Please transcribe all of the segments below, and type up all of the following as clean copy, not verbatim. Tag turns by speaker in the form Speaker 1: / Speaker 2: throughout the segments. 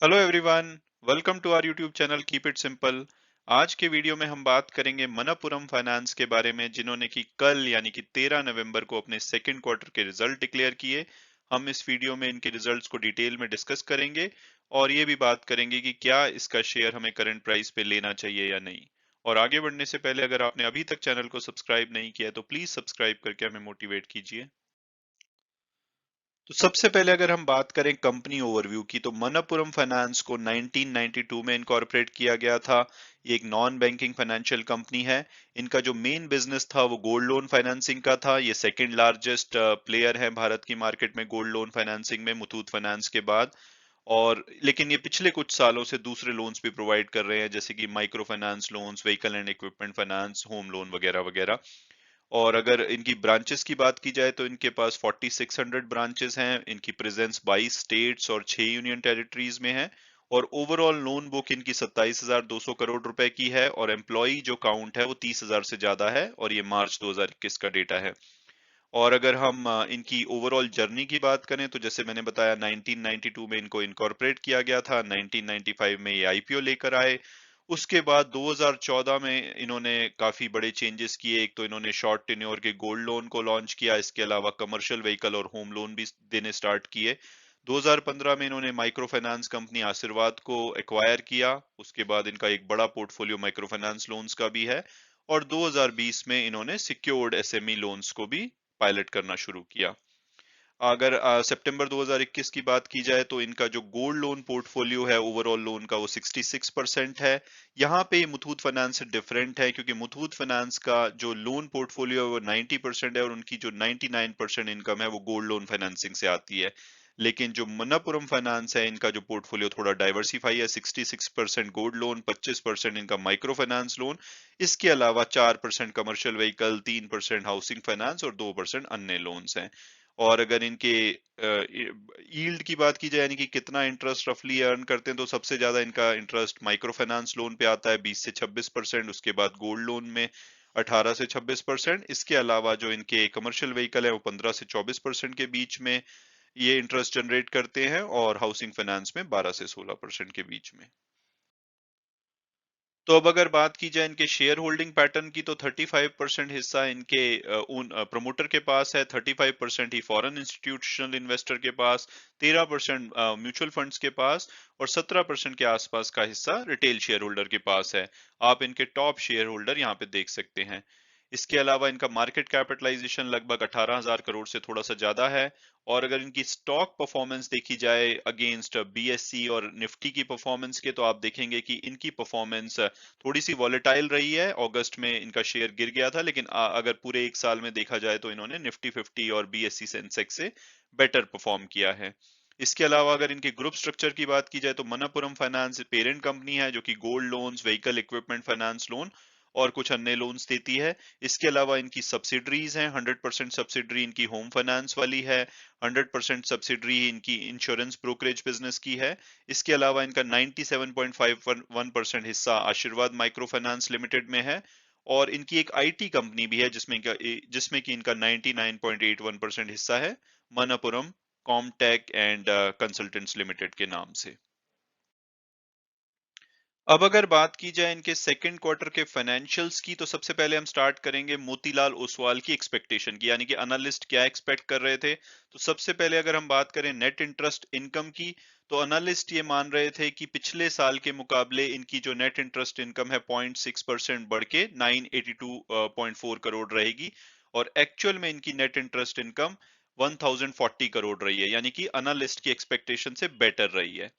Speaker 1: Hello everyone, welcome to our YouTube channel keep it simple. आज के video में हम बात करेंगे मनप्पुरम फाइनेंस के बारे में, जिन्होंने कि कल यानी कि 13 नवंबर को अपने सेकंड क्वार्टर के रिजल्ट डिक्लेयर किए। हम इस वीडियो में इनके रिजल्ट्स को डिटेल में डिस्कस करेंगे और ये भी बात करेंगे कि क्या इसका शेयर हमें करंट प्राइस पे लेना चाहिए या नहीं। और आगे बढ़ने से पहले अगर आपने अभी तक चैनल को सब्सक्राइब नहीं किया है तो प्लीज सब्सक्राइब करके हमें मोटिवेट कीजिए। तो सबसे पहले अगर हम बात करें कंपनी ओवरव्यू की, तो मनप्पुरम फाइनेंस को 1992 में इनकॉर्पोरेट किया गया था। ये एक नॉन बैंकिंग फाइनेंशियल कंपनी है। इनका जो मेन बिजनेस था वो गोल्ड लोन फाइनेंसिंग का था। ये सेकंड लार्जेस्ट प्लेयर है भारत की मार्केट में गोल्ड लोन फाइनेंसिंग में, मुथूट फाइनेंस के बाद। और लेकिन ये पिछले कुछ सालों से दूसरे लोन्स भी प्रोवाइड कर रहे हैं, जैसे कि micro finance loans, vehicle and equipment finance, home loan वगैरह वगैरह। और अगर इनकी ब्रांचेस की बात की जाए तो इनके पास 4600 ब्रांचेस हैं। इनकी प्रेजेंस 22 स्टेट्स और 6 यूनियन टेरिटरीज में है। और ओवरऑल लोन बुक इनकी 27,200 करोड़ रुपए की है। और एम्प्लॉय जो काउंट है वो 30,000 से ज्यादा है, और ये मार्च 2021 का डेटा है। और अगर हम इनकी ओवरऑल जर्नी की बात करें, तो जैसे मैंने बताया 1992 में इनको इनकॉर्पोरेट किया गया था, 1995 में ये आईपीओ लेकर आए। उसके बाद 2014 में इन्होंने काफी बड़े चेंजेस किए। एक तो इन्होंने शॉर्ट टेन्योर के गोल्ड लोन को लॉन्च किया, इसके अलावा कमर्शियल व्हीकल और होम लोन भी देने स्टार्ट किए। 2015 में इन्होंने माइक्रो फाइनेंस कंपनी आशीर्वाद को एक्वायर किया। उसके बाद इनका एक बड़ा पोर्टफोलियो माइक्रो फाइनेंस लोन्स का भी है। और 2020 में इन्होंने सिक्योर्ड एसएमई लोन्स को भी पायलट करना शुरू किया। अगर सितंबर 2021 की बात की जाए तो इनका जो गोल्ड लोन पोर्टफोलियो है ओवरऑल लोन का वो 66% है। यहाँ पे मुथूट फाइनेंस से डिफरेंट है, क्योंकि मुथूट फाइनेंस का जो लोन पोर्टफोलियो है वो 90% है, और उनकी जो 99% इनकम है वो गोल्ड लोन फाइनेंसिंग से आती है। लेकिन जो मनप्पुरम फाइनेंस है, इनका जो पोर्टफोलियो थोड़ा डाइवर्सिफाई है। 66% गोल्ड लोन, 25% इनका माइक्रो फाइनेंस लोन, इसके अलावा 4% कमर्शियल व्हीकल, 3% हाउसिंग फाइनेंस और 2% अन्य लोन्स हैं। और अगर इनके यील्ड की बात की जाए, यानी कि कितना इंटरेस्ट रफली अर्न करते हैं, तो सबसे ज्यादा इनका इंटरेस्ट माइक्रो फाइनेंस लोन पे आता है, 20 से 26%। उसके बाद गोल्ड लोन में 18 से 26%। इसके अलावा जो इनके कमर्शियल व्हीकल है वो 15 से 24% के बीच में ये इंटरेस्ट जनरेट करते हैं, और हाउसिंग फाइनेंस में 12 से 16% के बीच में। तो अब अगर बात की जाए इनके शेयर होल्डिंग पैटर्न की, तो 35% हिस्सा इनके उन प्रमोटर के पास है, 35% ही फॉरेन इंस्टीट्यूशनल इन्वेस्टर के पास, 13% म्यूचुअल फंड्स के पास, और 17% के आसपास का हिस्सा रिटेल शेयर होल्डर के पास है। आप इनके टॉप शेयर होल्डर यहाँ पे देख सकते हैं। इसके अलावा इनका मार्केट कैपिटलाइजेशन लगभग 18,000 करोड़ से थोड़ा सा ज्यादा है। और अगर इनकी स्टॉक परफॉर्मेंस देखी जाए अगेंस्ट बीएससी और निफ्टी की परफॉर्मेंस के, तो आप देखेंगे कि इनकी परफॉर्मेंस थोड़ी सी वॉलेटाइल रही है। अगस्त में इनका शेयर गिर गया था, लेकिन अगर पूरे एक साल में देखा जाए तो इन्होंने निफ्टी 50 और बीएससी सेंसेक्स से बेटर परफॉर्म किया है। इसके अलावा अगर इनके ग्रुप स्ट्रक्चर की बात की जाए, तो मनप्पुरम फाइनेंस पेरेंट कंपनी है, जो कि gold loans, vehicle equipment finance loan और कुछ अन्य लोन्स देती है। इसके अलावा इनकी सब्सिडरीज हैं। 100% सब्सिडरी इनकी होम फाइनेंस वाली है। 100% सब्सिडरी इनकी इंश्योरेंस ब्रोकरेज बिजनेस की है। इसके अलावा इनका 97.51% हिस्सा आशीर्वाद माइक्रो फाइनेंस लिमिटेड में है। और इनकी एक आईटी कंपनी भी है, जिसमें कि इनका 99.81% हिस्सा है, मनप्पुरम कॉमटेक एंड कंसल्टेंट्स लिमिटेड के नाम से। अब अगर बात की जाए इनके सेकंड क्वार्टर के फाइनेंशियल्स की, तो सबसे पहले हम स्टार्ट करेंगे मोतीलाल ओसवाल की एक्सपेक्टेशन की, यानी कि एनालिस्ट क्या एक्सपेक्ट कर रहे थे। तो सबसे पहले अगर हम बात करें नेट इंटरेस्ट इनकम की, तो एनालिस्ट ये मान रहे थे कि पिछले साल के मुकाबले इनकी जो नेट इंटरेस्ट इनकम है 0.6% बढ़ के 982.4 करोड़ रहेगी। और एक्चुअल में इनकी नेट इंटरेस्ट इनकम 1040 करोड़ रही है, यानी कि एनालिस्ट की एक्सपेक्टेशन से बेटर रही है।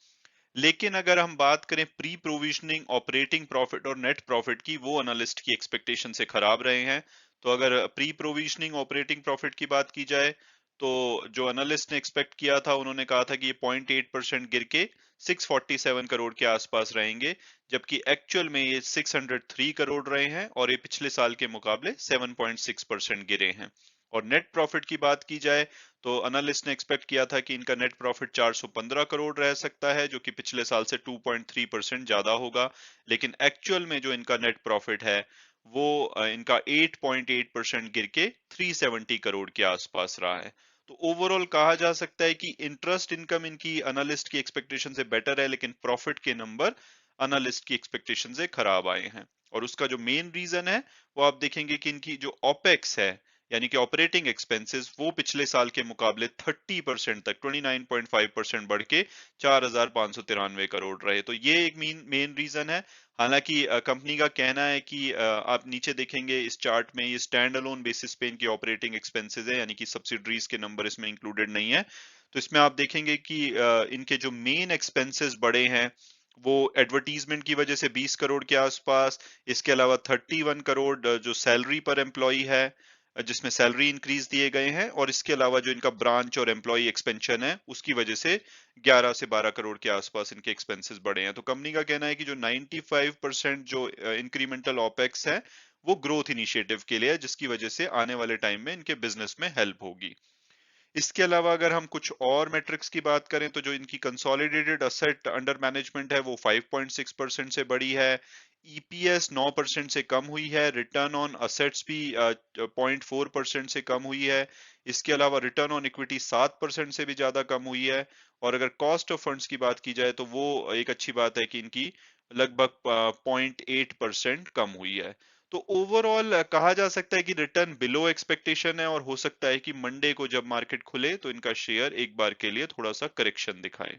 Speaker 1: लेकिन अगर हम बात करें प्री प्रोविजनिंग ऑपरेटिंग प्रॉफिट और नेट प्रॉफिट की, वो एनालिस्ट की एक्सपेक्टेशन से खराब रहे हैं। तो अगर प्री प्रोविजनिंग ऑपरेटिंग प्रॉफिट की बात की जाए, तो जो एनालिस्ट ने एक्सपेक्ट किया था, उन्होंने कहा था कि ये 0.8% गिर के 647 करोड़ के आसपास रहेंगे। जबकि एक्चुअल में ये 603 करोड़ रहे हैं, और ये पिछले साल के मुकाबले 7.6% गिरे हैं। और नेट प्रॉफिट की बात की जाए, तो एनालिस्ट ने एक्सपेक्ट किया था कि इनका नेट प्रॉफिट 415 करोड़ रह सकता है, जो कि पिछले साल से 2.3% ज्यादा होगा। लेकिन एक्चुअल में जो इनका नेट प्रॉफिट है वो इनका 8.8% गिर के 370 करोड़ के आसपास रहा है। तो ओवरऑल कहा जा सकता है कि इंटरेस्ट इनकम इनकी एनालिस्ट की एक्सपेक्टेशन से बेटर है, लेकिन प्रॉफिट के नंबर एनालिस्ट की एक्सपेक्टेशन से खराब आए हैं। और उसका जो मेन रीजन है वो आप देखेंगे कि इनकी जो ओपेक्स है, यानी कि ऑपरेटिंग एक्सपेंसेस, वो पिछले साल के मुकाबले 30% तक 29.5% बढ़ के 4,593 करोड़ रहे। तो ये एक मेन मेन रीजन है। हालांकि कंपनी का कहना है कि आप नीचे देखेंगे इस चार्ट में, ये स्टैंड अलोन बेसिस पे इनकी ऑपरेटिंग एक्सपेंसेस है, यानी कि सब्सिडरीज के नंबर इसमें इंक्लूडेड नहीं है। तो इसमें आप देखेंगे कि इनके जो मेन एक्सपेंसेस बढ़े हैं वो एडवर्टीजमेंट की वजह से 20 करोड़ के आसपास, इसके अलावा 31 करोड़ जो सैलरी पर एम्प्लॉय है, जिसमें सैलरी इंक्रीज दिए गए हैं, और इसके अलावा जो इनका ब्रांच और एम्प्लॉय एक्सपेंशन है उसकी वजह से 11 से 12 करोड़ के आसपास इनके एक्सपेंसेस बढ़े हैं। तो कंपनी का कहना है कि जो 95% जो इंक्रीमेंटल ओपेक्स है वो ग्रोथ इनिशिएटिव के लिए है, जिसकी वजह से आने वाले टाइम में इनके बिजनेस में हेल्प होगी। इसके अलावा अगर हम कुछ और मेट्रिक्स की बात करें तो जो इनकी कंसोलिडेटेड असेट अंडर मैनेजमेंट है वो 5.6% से बढ़ी है, ईपीएस 9% से कम हुई है, रिटर्न ऑन असेट्स भी 0.4% से कम हुई है, इसके अलावा रिटर्न ऑन इक्विटी 7% से भी ज्यादा कम हुई है। और अगर कॉस्ट ऑफ फंड्स की बात की जाए तो वो एक अच्छी बात है कि इनकी लगभग 0.8% कम हुई है। तो ओवरऑल कहा जा सकता है कि रिटर्न बिलो एक्सपेक्टेशन है, और हो सकता है कि मंडे को जब मार्केट खुले तो इनका शेयर एक बार के लिए थोड़ा सा करेक्शन दिखाए।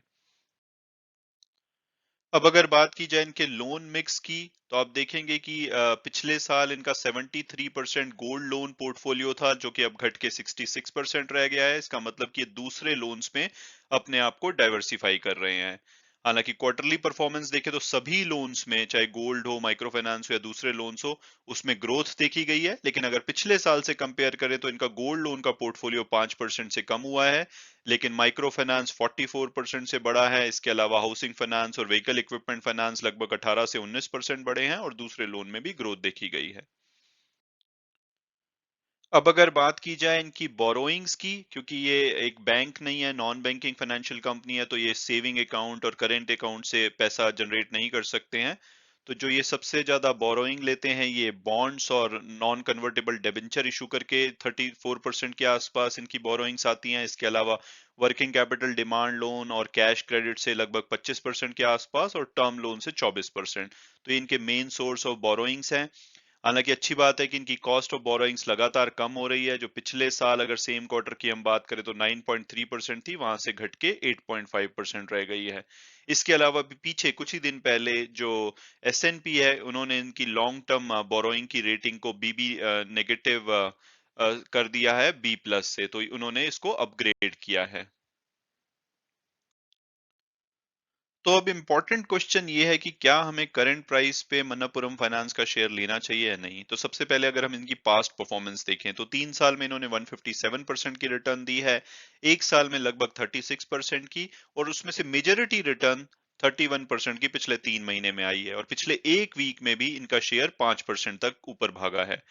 Speaker 1: अब अगर बात की जाए इनके लोन मिक्स की, तो आप देखेंगे कि पिछले साल इनका 73% गोल्ड लोन पोर्टफोलियो था, जो कि अब घट के 66% रह गया है। इसका मतलब कि ये दूसरे लोन्स में अपने आप को डाइवर्सिफाई कर रहे हैं। हालांकि क्वार्टरली परफॉर्मेंस देखे तो सभी लोन्स में, चाहे गोल्ड हो, माइक्रो फाइनेंस हो या दूसरे लोन्स हो, उसमें ग्रोथ देखी गई है। लेकिन अगर पिछले साल से कंपेयर करें तो इनका गोल्ड लोन का पोर्टफोलियो 5% से कम हुआ है, लेकिन माइक्रो फाइनेंस 44% से बढ़ा है। इसके अलावा हाउसिंग फाइनेंस और व्हीकल इक्विपमेंट फाइनेंस लगभग 18 से 19% बढ़े हैं, और दूसरे लोन में भी ग्रोथ देखी गई है। अब अगर बात की जाए इनकी बोरोइंग्स की, क्योंकि ये एक बैंक नहीं है, नॉन बैंकिंग फाइनेंशियल कंपनी है, तो ये सेविंग अकाउंट और करेंट अकाउंट से पैसा जनरेट नहीं कर सकते हैं। तो जो ये सबसे ज्यादा बोरोइंग लेते हैं ये बॉन्ड्स और नॉन कन्वर्टेबल डिबेंचर इशू करके 34% के आसपास इनकी बोरोइंग्स आती हैं। इसके अलावा वर्किंग कैपिटल डिमांड लोन और कैश क्रेडिट से लगभग 25% के आसपास, और टर्म लोन से 24%। तो ये इनके मेन सोर्स ऑफ बोरोइंग्स हैं। हालांकि अच्छी बात है कि इनकी कॉस्ट ऑफ बोरोइंग्स लगातार कम हो रही है। जो पिछले साल अगर सेम क्वार्टर की हम बात करें तो 9.3% थी, वहां से घट के 8.5% रह गई है। इसके अलावा भी पीछे कुछ ही दिन पहले जो एसएनपी है, उन्होंने इनकी लॉन्ग टर्म बोरोइंग की रेटिंग को बीबी नेगेटिव कर दिया है बी प्लस से, तो उन्होंने इसको अपग्रेड किया है। तो अब इम्पोर्टेंट क्वेश्चन ये है कि क्या हमें करंट प्राइस पे मनप्पुरम फाइनेंस का शेयर लेना चाहिए या नहीं। तो सबसे पहले अगर हम इनकी पास्ट परफॉर्मेंस देखें तो 3 साल में इन्होंने 157% की रिटर्न दी है, एक साल में लगभग 36% की, और उसमें से मेजोरिटी रिटर्न 31% की पिछले 3 महीने में आई है, और पिछले एक वीक में भी इनका शेयर 5% तक ऊपर भागा है।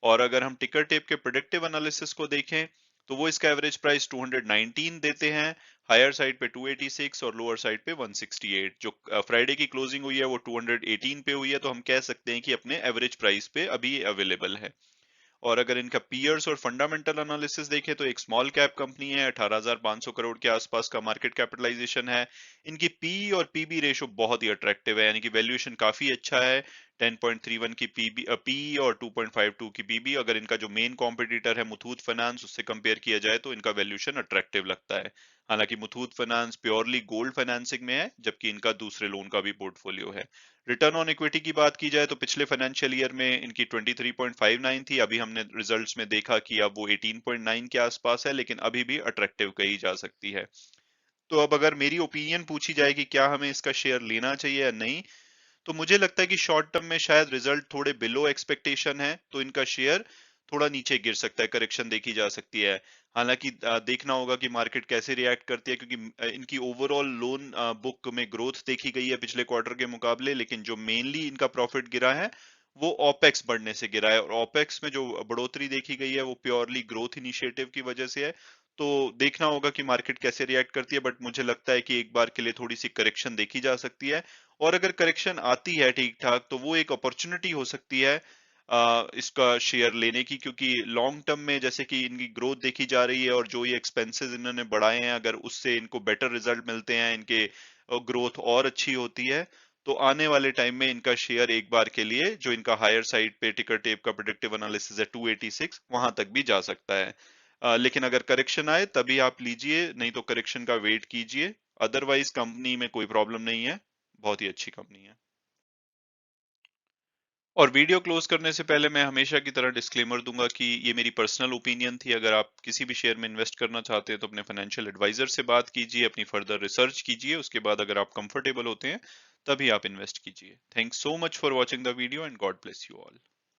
Speaker 1: और अगर हम टिकर टेप के प्रोडक्टिव एनालिसिस को देखें तो वो इसका एवरेज प्राइस 219 देते हैं, हायर साइड पे 286 और लोअर साइड पे 168। जो फ्राइडे की क्लोजिंग हुई है वो 218 पे हुई है, तो हम कह सकते हैं कि अपने एवरेज प्राइस पे अभी अवेलेबल है। और अगर इनका पीयर्स और फंडामेंटल एनालिसिस देखें तो एक स्मॉल कैप कंपनी है, 18,500 करोड़ के आसपास का मार्केट कैपिटलाइजेशन है। इनकी पी और पीबी रेशो बहुत ही अट्रैक्टिव है, यानी कि वैल्यूएशन काफी अच्छा है। 10.31 की पी और 2.52 की पीबी। अगर इनका जो मेन कॉम्पिटिटर है मुथूट फाइनेंस, उससे कंपेयर किया जाए तो इनका वैल्यूएशन अट्रैक्टिव लगता है। हालांकि Muthoot finance purely gold financing में है, जबकि इनका दूसरे लोन का भी पोर्टफोलियो है। रिटर्न ऑन इक्विटी की बात की जाए तो पिछले फाइनेंशियल ईयर में इनकी 23.59 थी, अभी हमने रिजल्ट्स में देखा कि अब वो 18.9 के आसपास है, लेकिन अभी भी अट्रैक्टिव कही जा सकती है। तो अब अगर मेरी ओपिनियन पूछी जाए कि क्या हमें इसका शेयर लेना चाहिए या नहीं, तो मुझे लगता है कि शॉर्ट टर्म में शायद रिजल्ट थोड़े बिलो एक्सपेक्टेशन है, तो इनका शेयर थोड़ा नीचे गिर सकता है, करेक्शन देखी जा सकती है। हालांकि देखना होगा कि मार्केट कैसे रिएक्ट करती है, क्योंकि इनकी ओवरऑल लोन बुक में ग्रोथ देखी गई है पिछले क्वार्टर के मुकाबले, लेकिन जो मेनली इनका प्रॉफिट गिरा है वो ओपेक्स बढ़ने से गिरा है, और ओपेक्स में जो बढ़ोतरी देखी गई है वो प्योरली ग्रोथ इनिशिएटिव की वजह से है। तो देखना होगा कि मार्केट कैसे रिएक्ट करती है, बट मुझे लगता है कि एक बार के लिए थोड़ी सी करेक्शन देखी जा सकती है। और अगर करेक्शन आती है ठीक ठाक तो वो एक अपॉर्चुनिटी हो सकती है इसका शेयर लेने की, क्योंकि लॉन्ग टर्म में जैसे कि इनकी ग्रोथ देखी जा रही है और जो ये एक्सपेंसेस इन्होंने बढ़ाए हैं, अगर उससे इनको बेटर रिजल्ट मिलते हैं, इनके ग्रोथ और अच्छी होती है, तो आने वाले टाइम में इनका शेयर एक बार के लिए जो इनका हायर साइड पे टिकर टेप का प्रेडिक्टिव एनालिसिस है 286 वहां तक भी जा सकता है। लेकिन अगर करेक्शन आए तभी आप लीजिए, नहीं तो करेक्शन का वेट कीजिए। अदरवाइज कंपनी में कोई प्रॉब्लम नहीं है, बहुत ही अच्छी कंपनी है। और वीडियो क्लोज करने से पहले मैं हमेशा की तरह डिस्क्लेमर दूंगा कि ये मेरी पर्सनल ओपिनियन थी। अगर आप किसी भी शेयर में इन्वेस्ट करना चाहते हैं तो अपने फाइनेंशियल एडवाइजर से बात कीजिए, अपनी फर्दर रिसर्च कीजिए, उसके बाद अगर आप कंफर्टेबल होते हैं तभी आप इन्वेस्ट कीजिए। Thanks so much for watching the video and God bless you all.